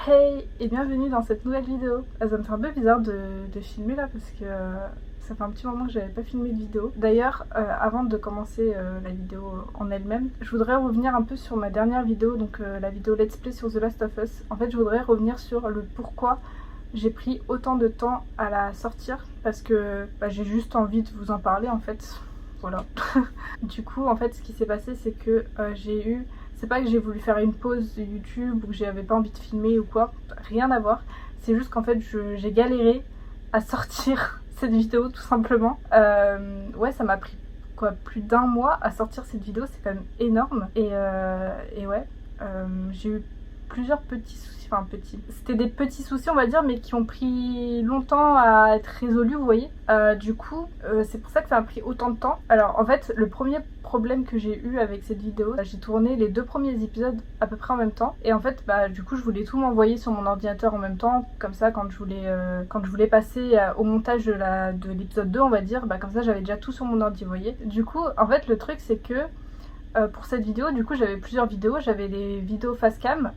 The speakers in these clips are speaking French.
Hey et bienvenue dans cette nouvelle vidéo. Ça me fait un peu bizarre de filmer là parce que ça fait un petit moment que j'avais pas filmé de vidéo. D'ailleurs, avant de commencer la vidéo en elle-même, je voudrais revenir un peu sur ma dernière vidéo, donc la vidéo Let's Play sur The Last of Us. En fait, je voudrais revenir sur le pourquoi j'ai pris autant de temps à la sortir parce que j'ai juste envie de vous en parler en fait. Voilà. Du coup, en fait, ce qui s'est passé, c'est que j'ai eu... C'est pas que j'ai voulu faire une pause de YouTube ou que j'avais pas envie de filmer ou quoi, rien à voir. C'est juste qu'en fait j'ai galéré à sortir cette vidéo tout simplement. Ouais, ça m'a pris quoi, plus d'un mois à sortir cette vidéo, c'est quand même énorme. Et ouais, j'ai eu plusieurs petits soucis, enfin petits. C'était des petits soucis on va dire, mais qui ont pris longtemps à être résolus, vous voyez. Du coup, c'est pour ça que ça a pris autant de temps. Alors en fait, le premier problème que j'ai eu avec cette vidéo, j'ai tourné les deux premiers épisodes à peu près en même temps. Et en fait, du coup, je voulais tout m'envoyer sur mon ordinateur en même temps. Comme ça, quand je voulais passer au montage de l'épisode 2, on va dire, comme ça, j'avais déjà tout sur mon ordi, vous voyez. Du coup, en fait, le truc, c'est que pour cette vidéo, du coup, j'avais plusieurs vidéos. J'avais les vidéos face cam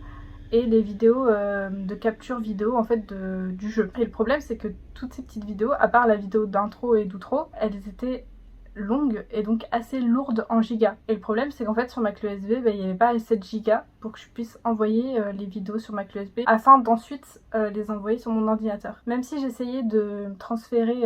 et les vidéos de capture vidéo en fait du jeu. Et le problème c'est que toutes ces petites vidéos, à part la vidéo d'intro et d'outro, elles étaient longues et donc assez lourdes en gigas. Et le problème c'est qu'en fait sur ma clé USB, il n'y avait pas assez de gigas pour que je puisse envoyer les vidéos sur ma clé USB afin d'ensuite les envoyer sur mon ordinateur. Même si j'essayais de transférer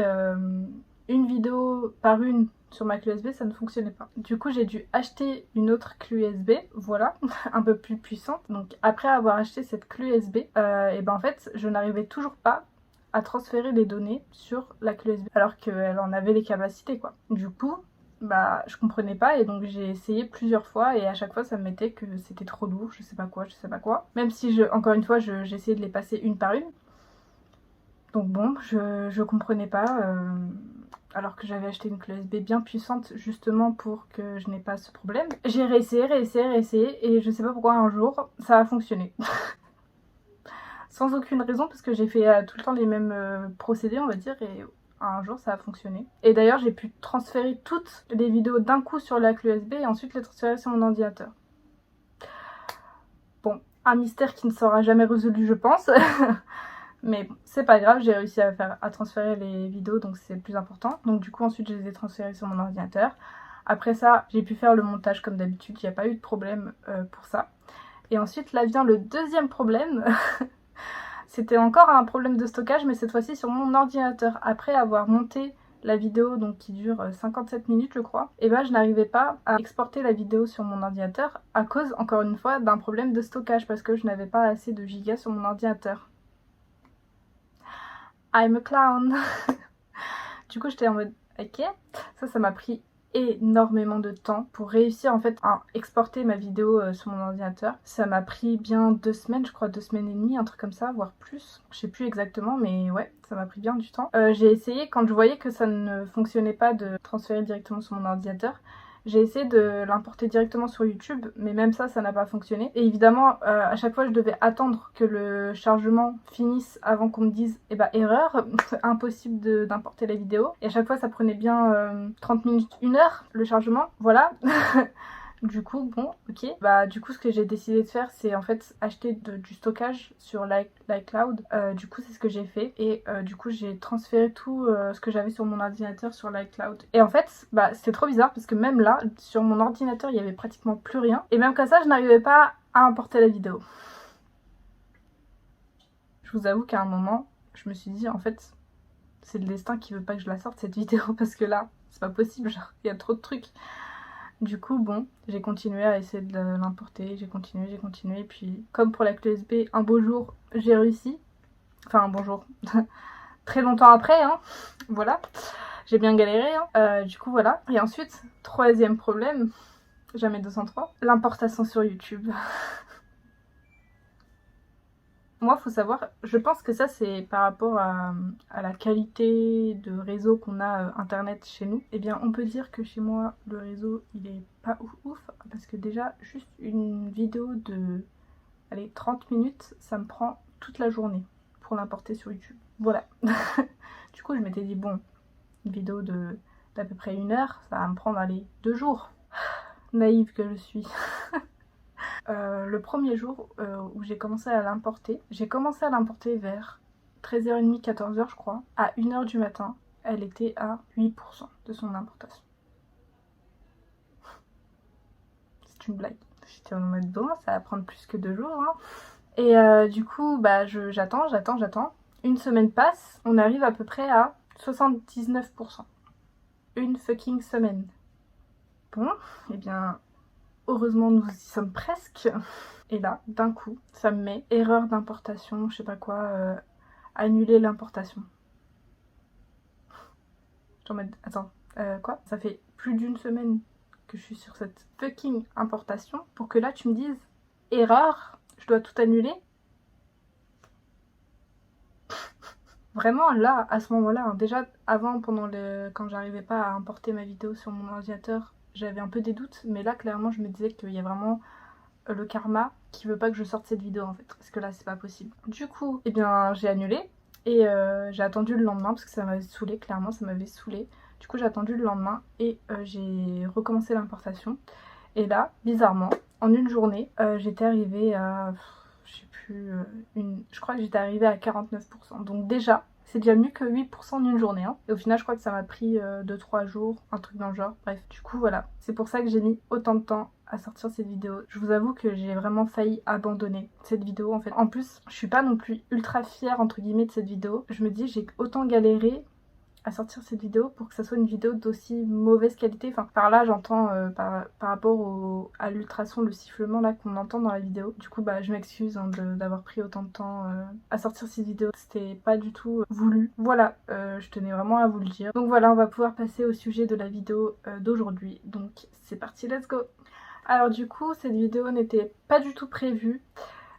une vidéo par une sur ma clé USB, ça ne fonctionnait pas. Du coup, j'ai dû acheter une autre clé USB, voilà, un peu plus puissante. Donc après avoir acheté cette clé USB, et en fait, je n'arrivais toujours pas à transférer les données sur la clé USB, alors qu'elle en avait les capacités, quoi. Du coup, je comprenais pas et donc j'ai essayé plusieurs fois et à chaque fois ça me mettait que c'était trop lourd, je sais pas quoi. Même si, encore une fois, j'essayais de les passer une par une. Donc bon, je comprenais pas, alors que j'avais acheté une clé USB bien puissante justement pour que je n'ai pas ce problème. J'ai réessayé et je sais pas pourquoi un jour ça a fonctionné. Sans aucune raison parce que j'ai fait tout le temps les mêmes procédés on va dire et un jour ça a fonctionné. Et d'ailleurs j'ai pu transférer toutes les vidéos d'un coup sur la clé USB et ensuite les transférer sur mon ordinateur. Bon, un mystère qui ne sera jamais résolu je pense. Mais bon, c'est pas grave, j'ai réussi à transférer les vidéos, donc c'est le plus important. Donc du coup ensuite je les ai transférées sur mon ordinateur. Après ça, j'ai pu faire le montage comme d'habitude, il n'y a pas eu de problème pour ça. Et ensuite là vient le deuxième problème. C'était encore un problème de stockage, mais cette fois-ci sur mon ordinateur. Après avoir monté la vidéo, donc qui dure 57 minutes je crois, et je n'arrivais pas à exporter la vidéo sur mon ordinateur à cause, encore une fois, d'un problème de stockage, parce que je n'avais pas assez de gigas sur mon ordinateur. I'm a clown. Du coup j'étais en mode ok, ça m'a pris énormément de temps pour réussir en fait à exporter ma vidéo sur mon ordinateur. Ça m'a pris bien 2 semaines, je crois 2 semaines et demie, un truc comme ça, voire plus. Je sais plus exactement, mais ouais, ça m'a pris bien du temps. J'ai essayé, quand je voyais que ça ne fonctionnait pas de transférer directement sur mon ordinateur, j'ai essayé de l'importer directement sur YouTube, mais même ça n'a pas fonctionné. Et évidemment, à chaque fois, je devais attendre que le chargement finisse avant qu'on me dise « erreur, impossible d'importer la vidéo ». Et à chaque fois, ça prenait bien 30 minutes, 1 heure, le chargement, voilà. Du coup, bon, ok. Du coup, ce que j'ai décidé de faire, c'est en fait acheter du stockage sur l'iCloud. Du coup, c'est ce que j'ai fait. Et du coup, j'ai transféré tout ce que j'avais sur mon ordinateur sur l'iCloud. Et en fait, c'était trop bizarre parce que même là, sur mon ordinateur, il y avait pratiquement plus rien. Et même comme ça, je n'arrivais pas à importer la vidéo. Je vous avoue qu'à un moment, je me suis dit, en fait, c'est le destin qui veut pas que je la sorte cette vidéo parce que là, c'est pas possible, genre, il y a trop de trucs. Du coup, bon, j'ai continué à essayer de l'importer, j'ai continué, et puis comme pour la clé USB, un beau jour, j'ai réussi. Enfin, un bon jour, très longtemps après, hein, voilà, j'ai bien galéré, hein. Du coup, voilà. Et ensuite, troisième problème, jamais 203, l'importation sur YouTube. Moi, faut savoir, je pense que ça c'est par rapport à la qualité de réseau qu'on a internet chez nous. Eh bien, on peut dire que chez moi, le réseau il est pas ouf parce que déjà, juste une vidéo de 30 minutes, ça me prend toute la journée pour l'importer sur YouTube. Voilà. Du coup, je m'étais dit, bon, une vidéo d'à peu près 1 heure, ça va me prendre 2 jours. Naïve que je suis. Le premier jour où j'ai commencé à l'importer, j'ai commencé à l'importer vers 13h30, 14h je crois. À 1h du matin, elle était à 8% de son importation. C'est une blague. J'étais en mode bon, ça va prendre plus que 2 jours. Hein. Et du coup, bah, j'attends. Une semaine passe, on arrive à peu près à 79%. Une fucking semaine. Bon, et bien, heureusement nous y sommes presque. Et là, d'un coup, ça me met erreur d'importation, je sais pas quoi, annuler l'importation. J'en mets, attends, quoi? Ça fait plus d'une semaine que je suis sur cette fucking importation pour que là tu me dises erreur, je dois tout annuler. Vraiment là, à ce moment-là, hein, déjà avant, quand j'arrivais pas à importer ma vidéo sur mon ordinateur, j'avais un peu des doutes, mais là clairement je me disais qu'il y a vraiment le karma qui veut pas que je sorte cette vidéo en fait, parce que là c'est pas possible. Du coup, eh bien j'ai annulé et j'ai attendu le lendemain parce que ça m'avait saoulé, clairement ça m'avait saoulé. Du coup j'ai attendu le lendemain et j'ai recommencé l'importation. Et là, bizarrement, en une journée, j'étais arrivée à, je sais plus, je crois que j'étais arrivée à 49%. Donc déjà, c'est déjà mieux que 8% en une journée. Hein. Et au final, je crois que ça m'a pris 2-3 jours, un truc dans le genre. Bref, du coup, voilà. C'est pour ça que j'ai mis autant de temps à sortir cette vidéo. Je vous avoue que j'ai vraiment failli abandonner cette vidéo en fait. En plus, je suis pas non plus ultra fière entre guillemets de cette vidéo. Je me dis, j'ai autant galéré à sortir cette vidéo pour que ça soit une vidéo d'aussi mauvaise qualité. Enfin, par là, j'entends par rapport à l'ultrason, le sifflement là qu'on entend dans la vidéo. Du coup, bah, je m'excuse hein, d'avoir pris autant de temps à sortir cette vidéo. C'était pas du tout voulu. Voilà, je tenais vraiment à vous le dire. Donc voilà, on va pouvoir passer au sujet de la vidéo d'aujourd'hui. Donc c'est parti, let's go! Alors du coup, cette vidéo n'était pas du tout prévue,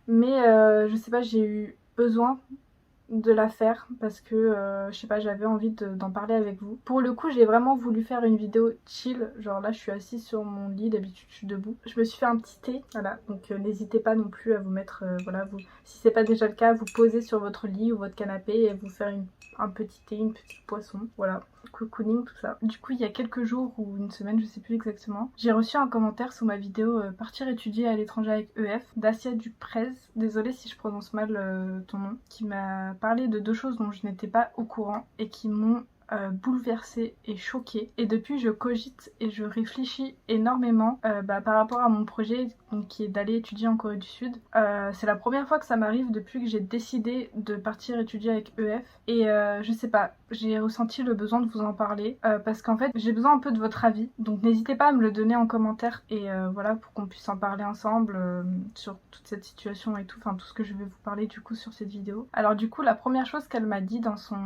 mais je sais pas, j'ai eu besoin de la faire parce que je sais pas, j'avais envie d'en parler avec vous. Pour le coup, j'ai vraiment voulu faire une vidéo chill, genre là je suis assise sur mon lit, d'habitude je suis debout. Je me suis fait un petit thé, voilà, donc n'hésitez pas non plus à vous mettre, voilà, vous, si c'est pas déjà le cas, vous poser sur votre lit ou votre canapé et vous faire un petit thé, une petite poisson, voilà, cocooning, tout ça. Du coup, il y a quelques jours ou une semaine, je sais plus exactement, j'ai reçu un commentaire sous ma vidéo Partir étudier à l'étranger avec EF d'Asia Duprez, désolée si je prononce mal ton nom, qui m'a parlé de 2 choses dont je n'étais pas au courant et qui m'ont bouleversée et choquée. Et depuis, je cogite et je réfléchis énormément par rapport à mon projet donc, qui est d'aller étudier en Corée du Sud. C'est la première fois que ça m'arrive depuis que j'ai décidé de partir étudier avec EF. Et je sais pas, j'ai ressenti le besoin de vous en parler parce qu'en fait, j'ai besoin un peu de votre avis. Donc n'hésitez pas à me le donner en commentaire et voilà, pour qu'on puisse en parler ensemble sur toute cette situation et tout, enfin tout ce que je vais vous parler du coup sur cette vidéo. Alors du coup, la première chose qu'elle m'a dit dans son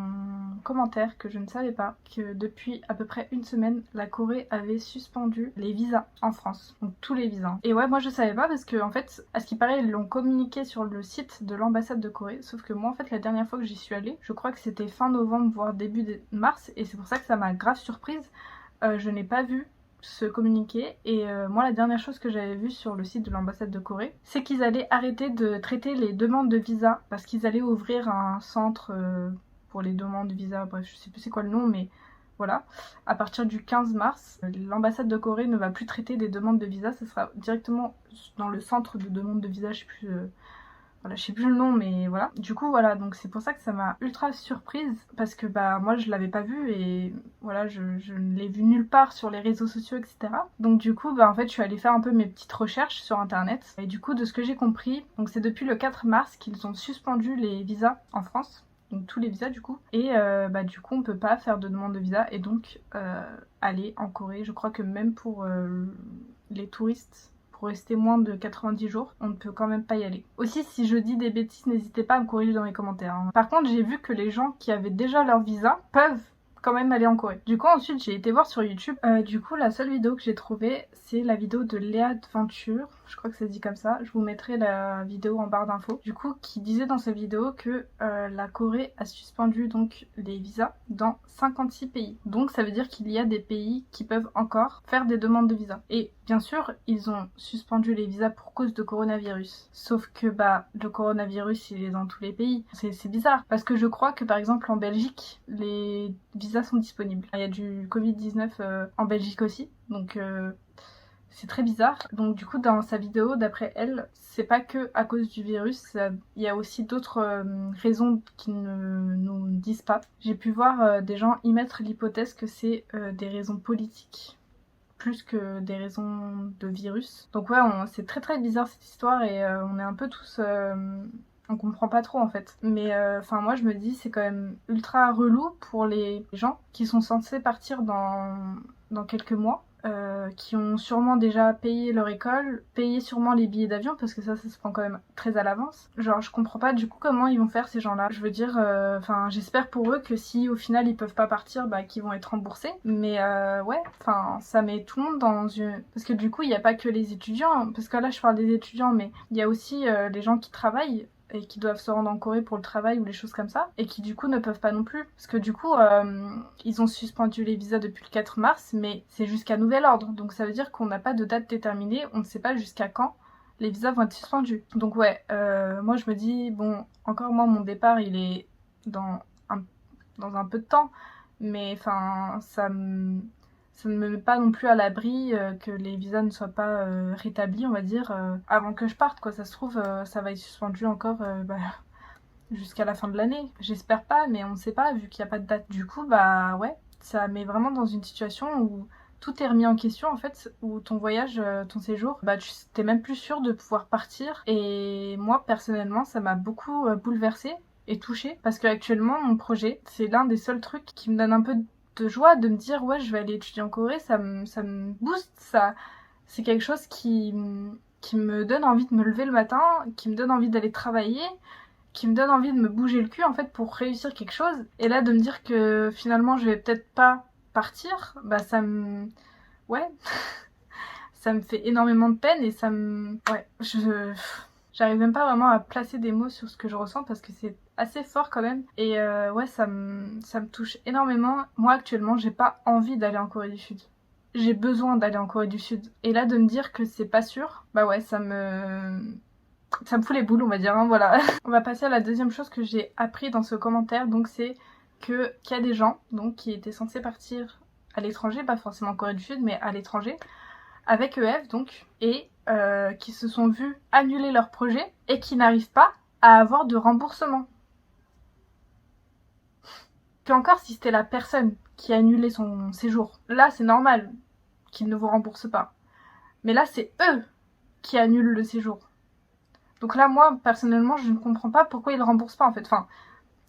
commentaire, que je ne savais pas, que depuis à peu près une semaine, la Corée avait suspendu les visas en France, donc tous les visas. Et ouais, moi je savais pas parce que en fait, à ce qui paraît, ils l'ont communiqué sur le site de l'ambassade de Corée, sauf que moi en fait la dernière fois que j'y suis allée, je crois que c'était fin novembre voire début mars, et c'est pour ça que ça m'a grave surprise. Je n'ai pas vu ce communiqué et moi la dernière chose que j'avais vue sur le site de l'ambassade de Corée, c'est qu'ils allaient arrêter de traiter les demandes de visa parce qu'ils allaient ouvrir un centre pour les demandes de visa, bref je sais plus c'est quoi le nom, mais voilà, à partir du 15 mars, l'ambassade de Corée ne va plus traiter des demandes de visa, ça sera directement dans le centre de demande de visa, je sais plus voilà, je sais plus le nom, mais voilà. Du coup, voilà, donc c'est pour ça que ça m'a ultra surprise, parce que bah moi je l'avais pas vu et voilà, je ne l'ai vu nulle part sur les réseaux sociaux, etc. Donc du coup, bah en fait, je suis allée faire un peu mes petites recherches sur internet, et du coup, de ce que j'ai compris, donc c'est depuis le 4 mars qu'ils ont suspendu les visas en France. Donc tous les visas du coup, et bah du coup on peut pas faire de demande de visa et donc aller en Corée. Je crois que même pour les touristes, pour rester moins de 90 jours, on ne peut quand même pas y aller. Aussi, si je dis des bêtises, n'hésitez pas à me corriger dans les commentaires. Hein. Par contre, j'ai vu que les gens qui avaient déjà leur visa peuvent quand même aller en Corée. Du coup, ensuite, j'ai été voir sur YouTube. Du coup, la seule vidéo que j'ai trouvée, c'est la vidéo de Léa Adventure. Je crois que ça se dit comme ça. Je vous mettrai la vidéo en barre d'infos. Du coup, qui disait dans sa vidéo que la Corée a suspendu donc les visas dans 56 pays. Donc, ça veut dire qu'il y a des pays qui peuvent encore faire des demandes de visa. Et bien sûr, ils ont suspendu les visas pour cause de coronavirus. Sauf que bah, le coronavirus, il est dans tous les pays. C'est bizarre. Parce que je crois que par exemple en Belgique, les visas sont disponibles. Il y a du Covid-19 en Belgique aussi. Donc C'est très bizarre. Donc du coup, dans sa vidéo, d'après elle, c'est pas que à cause du virus, il y a aussi d'autres raisons qui ne nous disent pas. J'ai pu voir des gens y mettre l'hypothèse que c'est des raisons politiques plus que des raisons de virus. Donc ouais, c'est très très bizarre cette histoire et on est un peu tous... on comprend pas trop en fait. Mais enfin moi je me dis c'est quand même ultra relou pour les gens qui sont censés partir dans quelques mois. Qui ont sûrement déjà payé leur école, payé sûrement les billets d'avion parce que ça se prend quand même très à l'avance. Genre je comprends pas du coup comment ils vont faire ces gens-là. Je veux dire, enfin j'espère pour eux que si au final ils peuvent pas partir, bah qu'ils vont être remboursés. Mais ouais, enfin ça met tout le monde dans une... Parce que du coup il y a pas que les étudiants, parce que là je parle des étudiants, mais il y a aussi les gens qui travaillent et qui doivent se rendre en Corée pour le travail ou les choses comme ça, et qui du coup ne peuvent pas non plus. Parce que du coup, ils ont suspendu les visas depuis le 4 mars, mais c'est jusqu'à nouvel ordre. Donc ça veut dire qu'on n'a pas de date déterminée, on ne sait pas jusqu'à quand les visas vont être suspendus. Donc ouais, moi je me dis, bon, encore moi mon départ il est dans un peu de temps, mais enfin ça ne me met pas non plus à l'abri que les visas ne soient pas rétablis, on va dire, avant que je parte, quoi. Ça se trouve, ça va être suspendu encore jusqu'à la fin de l'année. J'espère pas, mais on ne sait pas, vu qu'il n'y a pas de date. Du coup, bah ouais, ça met vraiment dans une situation où tout est remis en question, en fait, où ton voyage, ton séjour, bah tu t'es même plus sûr de pouvoir partir. Et moi, personnellement, ça m'a beaucoup bouleversée et touchée, parce qu'actuellement, mon projet, c'est l'un des seuls trucs qui me donne un peu de joie, de me dire ouais je vais aller étudier en Corée, ça me booste, ça c'est quelque chose qui me donne envie de me lever le matin, qui me donne envie d'aller travailler, qui me donne envie de me bouger le cul en fait pour réussir quelque chose. Et là de me dire que finalement je vais peut-être pas partir, bah ça me... ouais ça me fait énormément de peine et ça me... ouais, j'arrive même pas vraiment à placer des mots sur ce que je ressens parce que c'est assez fort quand même. Et ouais, ça me touche énormément. Moi actuellement, j'ai pas envie d'aller en Corée du Sud. J'ai besoin d'aller en Corée du Sud. Et là, de me dire que c'est pas sûr, bah ouais, ça me fout les boules, on va dire, hein, voilà. On va passer à la deuxième chose que j'ai appris dans ce commentaire, donc c'est qu'il y a des gens donc, qui étaient censés partir à l'étranger, pas forcément en Corée du Sud, mais à l'étranger, avec EF donc, et qui se sont vus annuler leur projet et qui n'arrivent pas à avoir de remboursement. Puis encore, si c'était la personne qui a annulé son séjour, là c'est normal qu'ils ne vous remboursent pas. Mais là c'est eux qui annulent le séjour. Donc là moi personnellement je ne comprends pas pourquoi ils ne remboursent pas en fait. Enfin,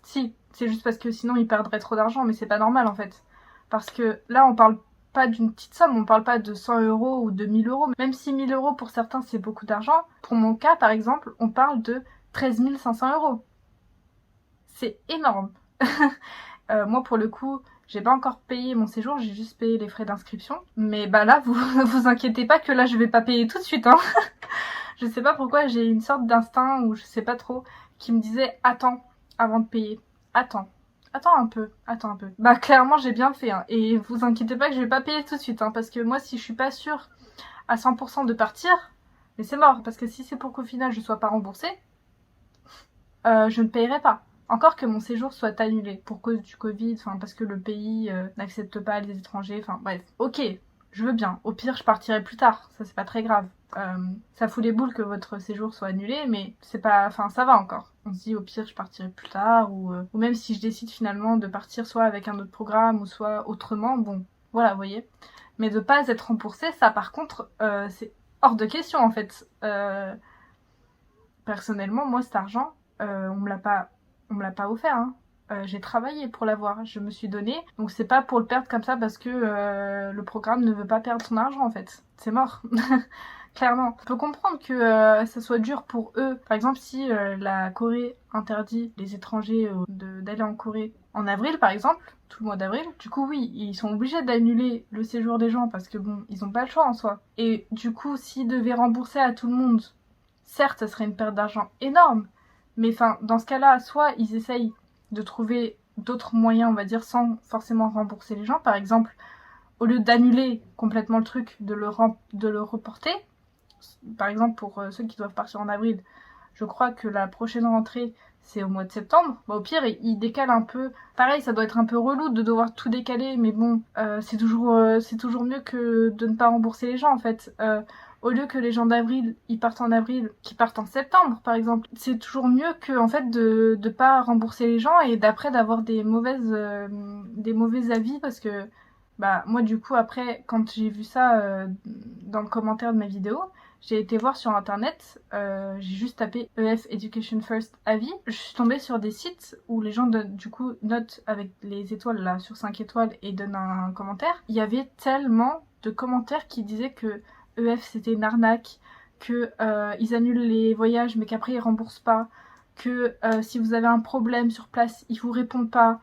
si, c'est juste parce que sinon ils perdraient trop d'argent, mais c'est pas normal en fait. Parce que là on parle pas d'une petite somme, on parle pas de 100 € ou de 1000 €, même si 1000 € pour certains c'est beaucoup d'argent. Pour mon cas par exemple, on parle de 13 500 €. C'est énorme. Moi pour le coup, j'ai pas encore payé mon séjour, j'ai juste payé les frais d'inscription. Mais bah là, vous vous inquiétez pas que là je vais pas payer tout de suite, hein. Je sais pas pourquoi j'ai une sorte d'instinct, ou je sais pas trop, qui me disait attends avant de payer. Attends un peu. Bah clairement j'ai bien fait, hein. Et vous inquiétez pas que je vais pas payer tout de suite, hein, parce que moi si je suis pas sûre à 100% de partir, mais c'est mort, parce que si c'est pour qu'au final je sois pas remboursée, je ne payerai pas. Encore que mon séjour soit annulé pour cause du Covid, enfin parce que le pays n'accepte pas les étrangers, enfin bref. Ok, je veux bien. Au pire, je partirai plus tard. Ça c'est pas très grave. Ça fout les boules que votre séjour soit annulé, mais c'est pas, enfin ça va encore. On se dit au pire je partirai plus tard ou même si je décide finalement de partir soit avec un autre programme ou soit autrement, bon voilà, vous voyez. Mais de pas être remboursé, ça par contre c'est hors de question en fait. Personnellement, moi cet argent, on me l'a pas offert, hein. J'ai travaillé pour l'avoir, je me suis donné, donc c'est pas pour le perdre comme ça parce que le programme ne veut pas perdre son argent en fait, c'est mort. Clairement. Je peux comprendre que ça soit dur pour eux. Par exemple, si la Corée interdit les étrangers d'aller en Corée en avril, par exemple, tout le mois d'avril, du coup, oui, ils sont obligés d'annuler le séjour des gens parce que bon, ils ont pas le choix en soi. Et du coup, s'ils devaient rembourser à tout le monde, certes, ça serait une perte d'argent énorme, mais enfin, dans ce cas-là, soit ils essayent de trouver d'autres moyens, on va dire, sans forcément rembourser les gens. Par exemple, au lieu d'annuler complètement le truc, de le reporter. Par exemple, pour ceux qui doivent partir en avril, je crois que la prochaine rentrée c'est au mois de septembre. Bah, au pire, il décale un peu. Pareil, ça doit être un peu relou de devoir tout décaler, mais bon, c'est toujours mieux que de ne pas rembourser les gens en fait. Au lieu que les gens d'avril, ils partent en avril, qu'ils partent en septembre par exemple, c'est toujours mieux que en fait de pas rembourser les gens et d'après d'avoir des mauvais avis parce que bah moi du coup après quand j'ai vu ça dans le commentaire de mes vidéos, j'ai été voir sur internet, j'ai juste tapé EF Education First avis. Je suis tombée sur des sites où les gens donnent, du coup notent avec les étoiles là sur 5 étoiles et donnent un commentaire. Il y avait tellement de commentaires qui disaient que EF c'était une arnaque, que ils annulent les voyages mais qu'après ils remboursent pas, que si vous avez un problème sur place ils vous répondent pas.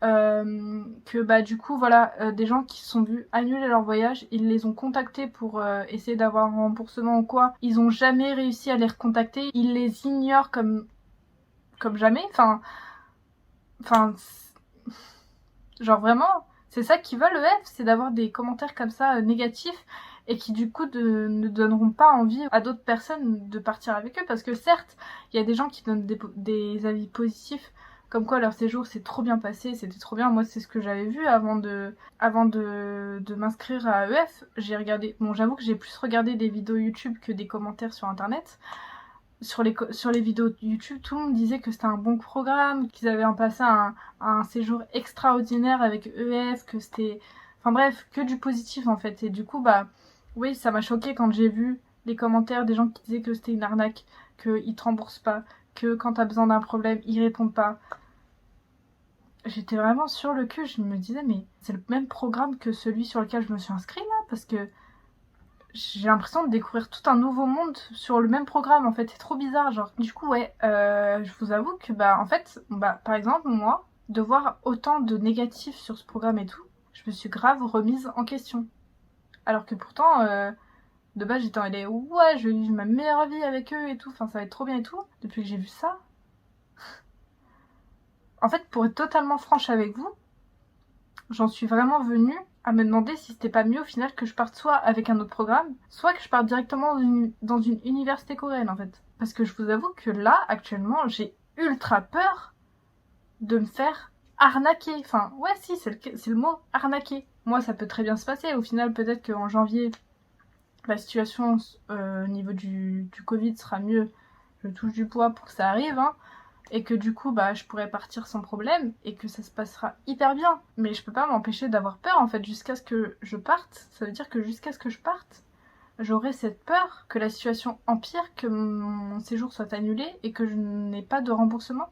Que bah du coup voilà des gens qui se sont vus annuler leur voyage, ils les ont contactés pour essayer d'avoir un remboursement ou quoi, ils ont jamais réussi à les recontacter, ils les ignorent comme jamais, enfin genre vraiment c'est ça qu'ils veulent EF, c'est d'avoir des commentaires comme ça négatifs et qui du coup ne donneront pas envie à d'autres personnes de partir avec eux parce que certes il y a des gens qui donnent des avis positifs comme quoi leur séjour s'est trop bien passé, c'était trop bien. Moi c'est ce que j'avais vu avant de m'inscrire à EF. J'ai regardé, bon j'avoue que j'ai plus regardé des vidéos YouTube que des commentaires sur internet. Sur les vidéos YouTube, tout le monde disait que c'était un bon programme, qu'ils avaient passé un séjour extraordinaire avec EF, que c'était... Enfin bref, que du positif en fait. Et du coup, bah oui, ça m'a choqué quand j'ai vu les commentaires des gens qui disaient que c'était une arnaque, qu'ils te remboursent pas, que quand t'as besoin d'un problème, ils répondent pas. J'étais vraiment sur le cul, je me disais mais c'est le même programme que celui sur lequel je me suis inscrite là, parce que j'ai l'impression de découvrir tout un nouveau monde sur le même programme en fait, c'est trop bizarre genre. Du coup ouais, je vous avoue que bah en fait, bah par exemple moi, de voir autant de négatifs sur ce programme et tout, je me suis grave remise en question. Alors que pourtant, de base j'étais en mode ouais je vais vivre ma meilleure vie avec eux et tout, enfin ça va être trop bien et tout. Depuis que j'ai vu ça, en fait pour être totalement franche avec vous, j'en suis vraiment venue à me demander si c'était pas mieux au final que je parte soit avec un autre programme, soit que je parte directement dans une université coréenne en fait. Parce que je vous avoue que là, actuellement, j'ai ultra peur de me faire arnaquer. Enfin, ouais, si, c'est le mot arnaquer. Moi, ça peut très bien se passer. Au final, peut-être qu'en janvier, la situation au niveau du Covid sera mieux. Je touche du poids pour que ça arrive, hein. Et que du coup bah je pourrais partir sans problème et que ça se passera hyper bien. Mais je peux pas m'empêcher d'avoir peur en fait jusqu'à ce que je parte. Ça veut dire que jusqu'à ce que je parte, j'aurai cette peur que la situation empire, que mon séjour soit annulé et que je n'ai pas de remboursement.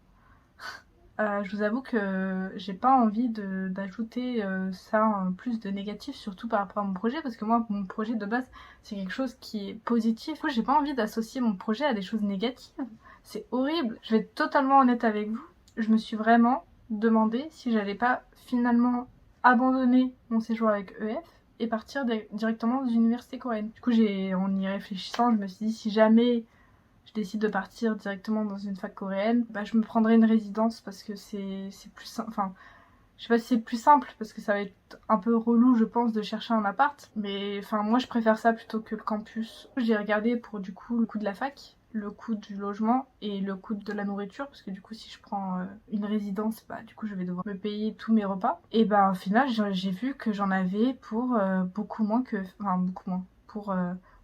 Je vous avoue que j'ai pas envie d'ajouter ça en plus de négatif, surtout par rapport à mon projet, parce que moi mon projet de base c'est quelque chose qui est positif. Du coup j'ai pas envie d'associer mon projet à des choses négatives. C'est horrible. Je vais être totalement honnête avec vous. Je me suis vraiment demandé si j'allais pas finalement abandonner mon séjour avec EF et partir directement dans une université coréenne. Du coup, en y réfléchissant, je me suis dit si jamais je décide de partir directement dans une fac coréenne, bah je me prendrai une résidence parce que c'est plus simple. Enfin, je sais pas si c'est plus simple parce que ça va être un peu relou je pense de chercher un appart, mais enfin moi je préfère ça plutôt que le campus. J'ai regardé pour du coup le coût de la fac, le coût du logement et le coût de la nourriture parce que du coup si je prends une résidence bah du coup je vais devoir me payer tous mes repas et bah au final j'ai vu que j'en avais pour beaucoup moins que... Enfin beaucoup moins. Pour...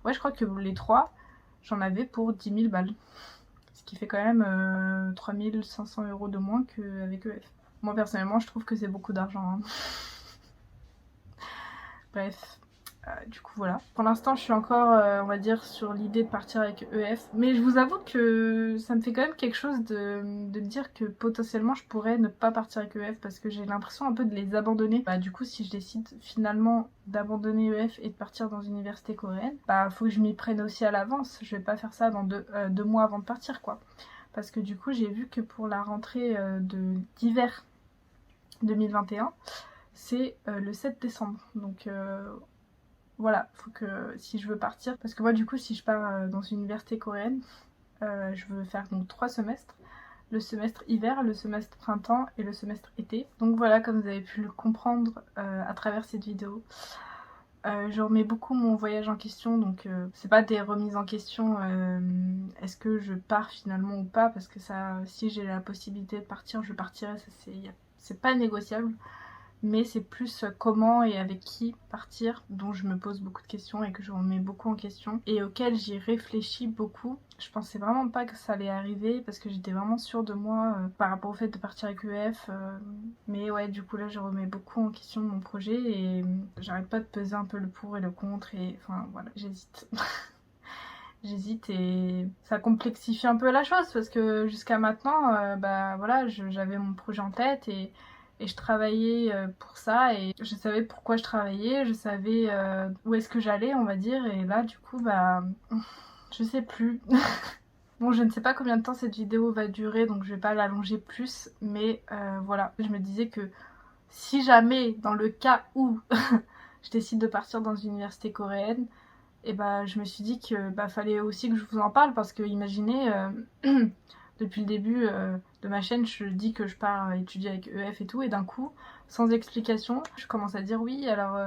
ouais je crois que les trois j'en avais pour 10 000 balles. Ce qui fait quand même 3 500 € de moins qu'avec EF. Moi personnellement je trouve que c'est beaucoup d'argent. Hein. Bref, du coup voilà. Pour l'instant je suis encore on va dire sur l'idée de partir avec EF. Mais je vous avoue que ça me fait quand même quelque chose de me dire que potentiellement je pourrais ne pas partir avec EF parce que j'ai l'impression un peu de les abandonner. Bah du coup si je décide finalement d'abandonner EF et de partir dans une université coréenne, bah faut que je m'y prenne aussi à l'avance. Je vais pas faire ça dans 2 mois avant de partir quoi. Parce que du coup j'ai vu que pour la rentrée d'hiver 2021 c'est le 7 décembre donc voilà, faut que si je veux partir, parce que moi du coup si je pars dans une université coréenne, je veux faire donc 3 semestres, le semestre hiver, le semestre printemps et le semestre été. Donc voilà, comme vous avez pu le comprendre à travers cette vidéo, Je remets beaucoup mon voyage en question, donc c'est pas des remises en question, est-ce que je pars finalement ou pas, parce que ça, si j'ai la possibilité de partir, je partirai, ça c'est pas négociable. Mais c'est plus comment et avec qui partir dont je me pose beaucoup de questions et que je remets beaucoup en question et auquel j'y réfléchis beaucoup. Je pensais vraiment pas que ça allait arriver parce que j'étais vraiment sûre de moi par rapport au fait de partir avec EF. Mais ouais, du coup là je remets beaucoup en question mon projet et j'arrête pas de peser un peu le pour et le contre et enfin voilà, j'hésite. J'hésite et ça complexifie un peu la chose parce que jusqu'à maintenant, bah voilà, j'avais mon projet en tête et je travaillais pour ça et je savais pourquoi je travaillais, je savais où est-ce que j'allais, on va dire, et là du coup, bah je sais plus. Bon, je ne sais pas combien de temps cette vidéo va durer, donc je vais pas l'allonger plus, mais voilà, je me disais que si jamais, dans le cas où je décide de partir dans une université coréenne, et bah je me suis dit que bah fallait aussi que je vous en parle parce que imaginez depuis le début de ma chaîne je dis que je pars étudier avec EF et tout et d'un coup sans explication je commence à dire oui alors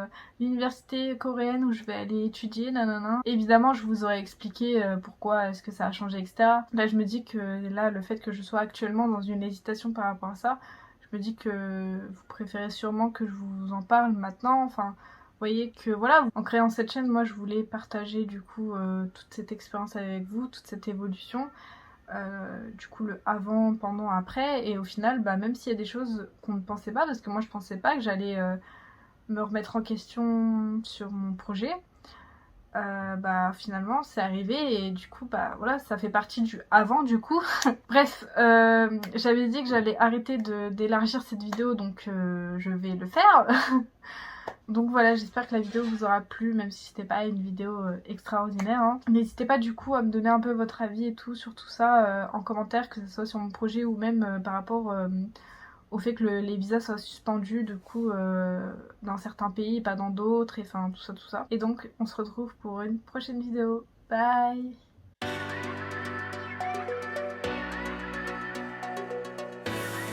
l'université coréenne où je vais aller étudier nanana. Évidemment je vous aurais expliqué pourquoi est-ce que ça a changé etc. Là je me dis que là le fait que je sois actuellement dans une hésitation par rapport à ça, je me dis que vous préférez sûrement que je vous en parle maintenant, enfin vous voyez que voilà, en créant cette chaîne, moi je voulais partager du coup toute cette expérience avec vous, toute cette évolution, du coup le avant, pendant, après, et au final, bah, même s'il y a des choses qu'on ne pensait pas, parce que moi je pensais pas que j'allais me remettre en question sur mon projet, bah finalement c'est arrivé et du coup bah voilà, ça fait partie du avant du coup. Bref, j'avais dit que j'allais arrêter d'élargir cette vidéo, donc je vais le faire. Donc voilà, j'espère que la vidéo vous aura plu, même si c'était pas une vidéo extraordinaire. Hein. N'hésitez pas du coup à me donner un peu votre avis et tout sur tout ça en commentaire, que ce soit sur mon projet ou même par rapport au fait que les visas soient suspendus du coup dans certains pays et pas dans d'autres, et enfin tout ça tout ça. Et donc on se retrouve pour une prochaine vidéo. Bye!